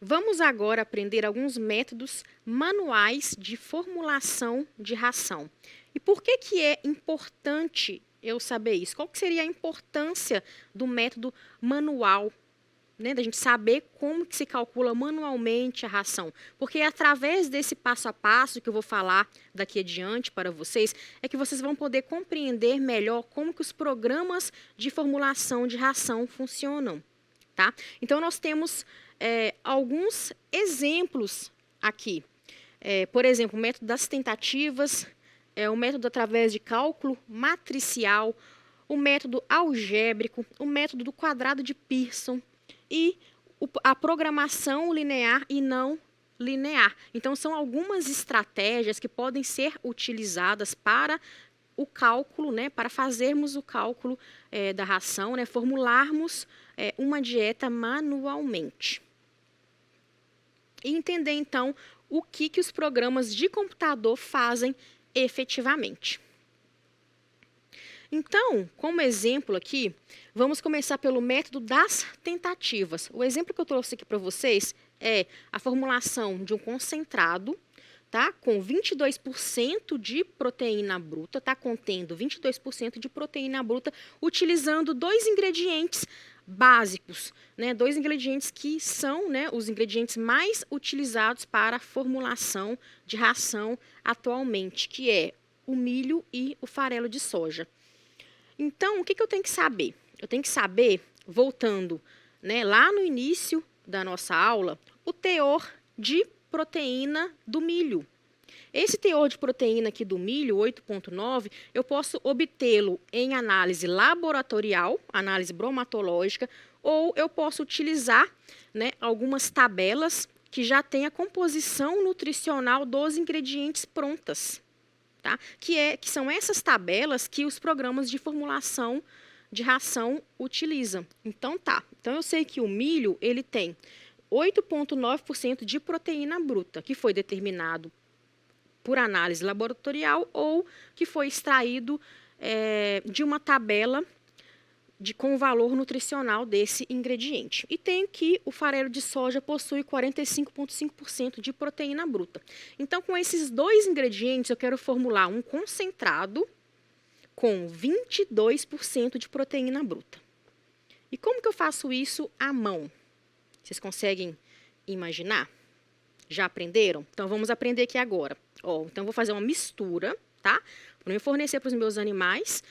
Vamos agora aprender alguns métodos manuais de formulação de ração. E por que é importante eu saber isso? Qual que seria a importância do método manual, né, da gente saber como que se calcula manualmente a ração? Porque é através desse passo a passo que eu vou falar daqui adiante para vocês, é que vocês vão poder compreender melhor como que os programas de formulação de ração funcionam. Tá? Então, nós temos alguns exemplos aqui. Por exemplo, o método das tentativas, o método através de cálculo matricial, o método algébrico, o método do quadrado de Pearson e a programação linear e não linear. Então, são algumas estratégias que podem ser utilizadas para o cálculo, né, para fazermos o cálculo da ração, né, formularmos uma dieta manualmente. E entender, então, o que os programas de computador fazem efetivamente. Então, como exemplo aqui, vamos começar pelo método das tentativas. O exemplo que eu trouxe aqui para vocês é a formulação de um concentrado, tá, com 22% de proteína bruta, tá, contendo 22% de proteína bruta, utilizando dois ingredientes básicos, né, dois ingredientes que são, né, os ingredientes mais utilizados para a formulação de ração atualmente, que é o milho e o farelo de soja. Então, o que eu tenho que saber? Eu tenho que saber, voltando, né, lá no início da nossa aula, o teor de proteína do milho. Esse teor de proteína aqui do milho, 8,9, eu posso obtê-lo em análise laboratorial, análise bromatológica, ou eu posso utilizar, né, algumas tabelas que já têm a composição nutricional dos ingredientes prontas. Tá? Que são essas tabelas que os programas de formulação de ração utilizam. Então, Então, eu sei que o milho, ele tem 8,9% de proteína bruta, que foi determinado por análise laboratorial ou que foi extraído de uma tabela com o valor nutricional desse ingrediente. E tem que o farelo de soja possui 45,5% de proteína bruta. Então, com esses dois ingredientes, eu quero formular um concentrado com 22% de proteína bruta. E como que eu faço isso à mão? Vocês conseguem imaginar? Já aprenderam? Então, vamos aprender aqui agora. Então, vou fazer uma mistura, tá? Para eu fornecer para os meus animais.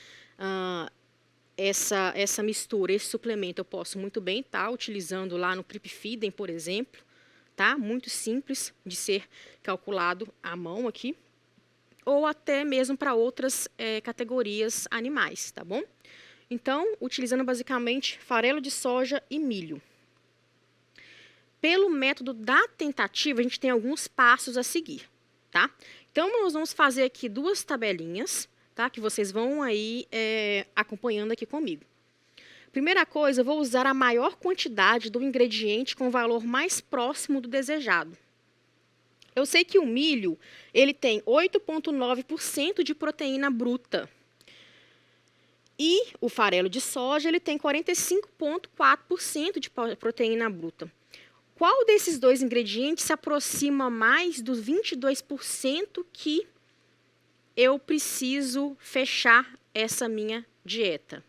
Essa mistura, esse suplemento, eu posso muito bem estar utilizando lá no Prep Feeding, por exemplo. Tá? Muito simples de ser calculado à mão aqui. Ou até mesmo para outras categorias animais, tá bom? Então, utilizando basicamente farelo de soja e milho. Pelo método da tentativa, a gente tem alguns passos a seguir, tá? Então, nós vamos fazer aqui duas tabelinhas, tá? Que vocês vão aí acompanhando aqui comigo. Primeira coisa, eu vou usar a maior quantidade do ingrediente com o valor mais próximo do desejado. Eu sei que o milho, ele tem 8,9% de proteína bruta. E o farelo de soja, ele tem 45,4% de proteína bruta. Qual desses dois ingredientes se aproxima mais dos 22% que eu preciso fechar essa minha dieta?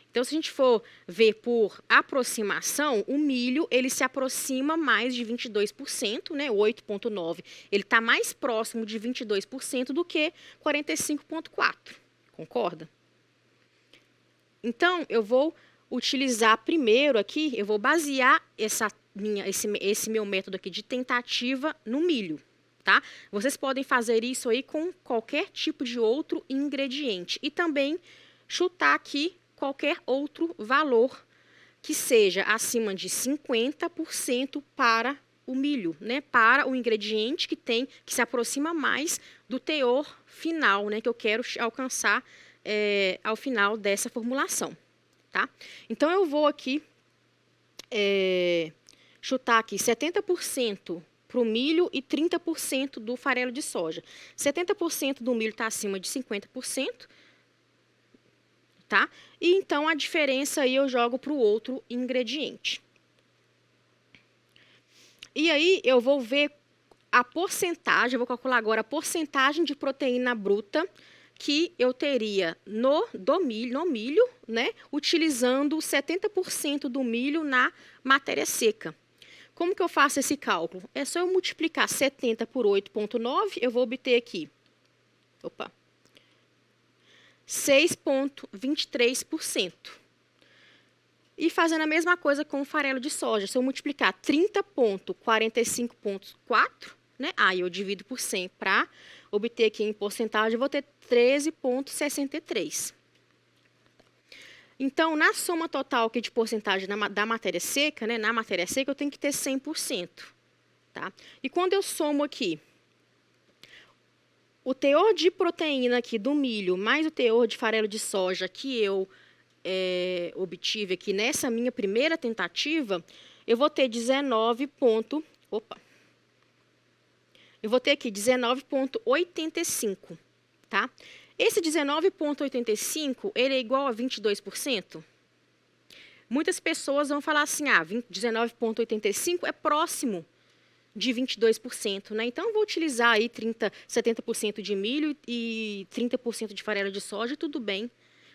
Então, se a gente for ver por aproximação, o milho, ele se aproxima mais de 22%, né, 8,9%. Ele está mais próximo de 22% do que 45,4%. Concorda? Então, eu vou utilizar primeiro aqui, eu vou basear esse meu método aqui de tentativa no milho, tá? Vocês podem fazer isso aí com qualquer tipo de outro ingrediente e também chutar aqui qualquer outro valor que seja acima de 50% para o milho, né? Para o ingrediente que se aproxima mais do teor final, né? Que eu quero alcançar ao final dessa formulação, tá? Então, eu vou aqui chutar aqui 70% para o milho e 30% do farelo de soja. 70% do milho está acima de 50%, tá? E então a diferença aí eu jogo para o outro ingrediente. E aí eu vou ver a porcentagem, eu vou calcular agora a porcentagem de proteína bruta que eu teria no milho, né, utilizando 70% do milho na matéria seca. Como que eu faço esse cálculo? É só eu multiplicar 70 por 8,9, eu vou obter aqui, 6,23%. E fazendo a mesma coisa com o farelo de soja, se eu multiplicar 30,45,4, né, aí eu divido por 100 para obter aqui em porcentagem, eu vou ter 13,63. Então, na soma total aqui de porcentagem da matéria seca, né, na matéria seca eu tenho que ter 100%. Tá? E quando eu somo aqui o teor de proteína aqui do milho, mais o teor de farelo de soja que eu obtive aqui nessa minha primeira tentativa, eu vou ter 19,85, tá? Esse 19,85, ele é igual a 22%? Muitas pessoas vão falar assim, 19,85 é próximo de 22%, né? Então, eu vou utilizar aí 70% de milho e 30% de farelo de soja, tudo bem.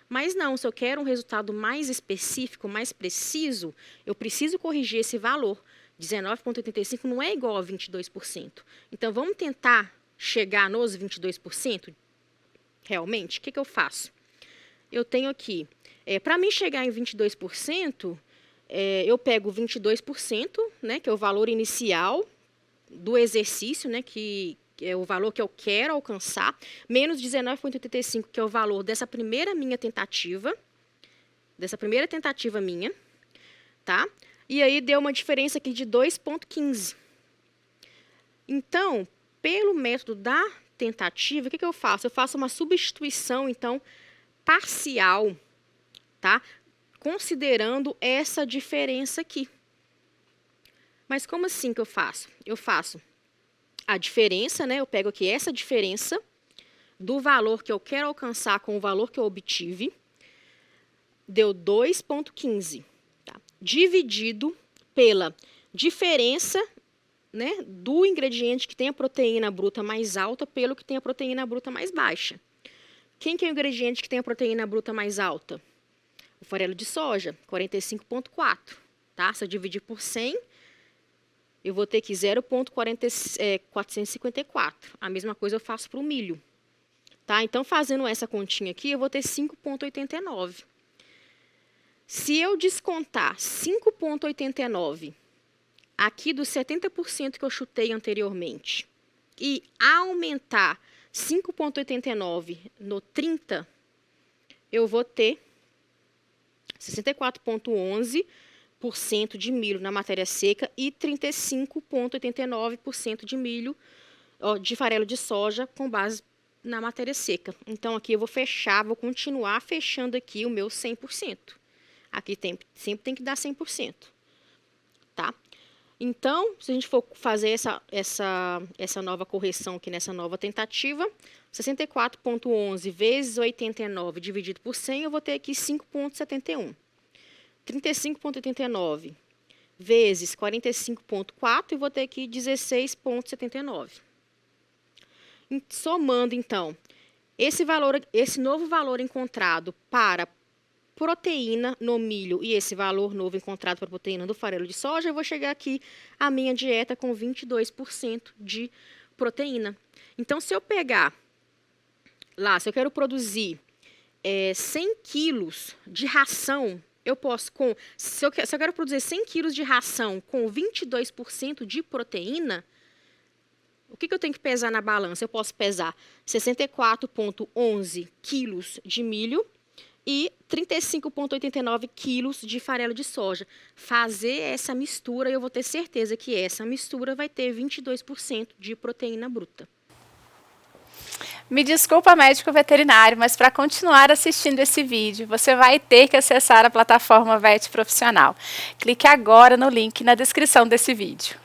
Mas não, se eu quero um resultado mais específico, mais preciso, eu preciso corrigir esse valor. 19,85 não é igual a 22%. Então, vamos tentar chegar nos 22%? Realmente, o que eu faço? Eu tenho aqui, para mim chegar em 22%, eu pego 22%, né, que é o valor inicial do exercício, né, que é o valor que eu quero alcançar, menos 19,85, que é o valor dessa primeira tentativa minha, tá? E aí deu uma diferença aqui de 2,15. Então, pelo método da tentativa, o que eu faço? Eu faço uma substituição, então, parcial, tá? Considerando essa diferença aqui. Mas como assim que eu faço? Eu faço a diferença, né? Eu pego aqui essa diferença do valor que eu quero alcançar com o valor que eu obtive, deu 2,15, tá? Dividido pela diferença, né, do ingrediente que tem a proteína bruta mais alta pelo que tem a proteína bruta mais baixa. Quem que é o ingrediente que tem a proteína bruta mais alta? O farelo de soja, 45,4, tá? Se eu dividir por 100, eu vou ter que 0,454. A mesma coisa eu faço para o milho. Tá? Então, fazendo essa continha aqui, eu vou ter 5,89. Se eu descontar 5,89 aqui dos 70% que eu chutei anteriormente e aumentar 5,89 no 30, eu vou ter 64,11% de milho na matéria seca e 35,89% de milho, de farelo de soja com base na matéria seca. Então, aqui eu vou continuar fechando aqui o meu 100%. Aqui sempre tem que dar 100%. Tá? Então, se a gente for fazer essa nova correção aqui nessa nova tentativa, 64,11 vezes 89 dividido por 100, eu vou ter aqui 5,71. 35,89 vezes 45,4, eu vou ter aqui 16,79. Somando, então, esse novo valor encontrado para proteína no milho e esse valor novo encontrado para proteína do farelo de soja, eu vou chegar aqui à minha dieta com 22% de proteína. Então, se eu pegar lá, se eu quero produzir 100 quilos de ração, eu posso, se eu quero produzir 100 quilos de ração com 22% de proteína, o que eu tenho que pesar na balança? Eu posso pesar 64,11 quilos de milho e 35,89 quilos de farelo de soja. Fazer essa mistura, eu vou ter certeza que essa mistura vai ter 22% de proteína bruta. Me desculpa, médico veterinário, mas para continuar assistindo esse vídeo, você vai ter que acessar a plataforma VET Profissional. Clique agora no link na descrição desse vídeo.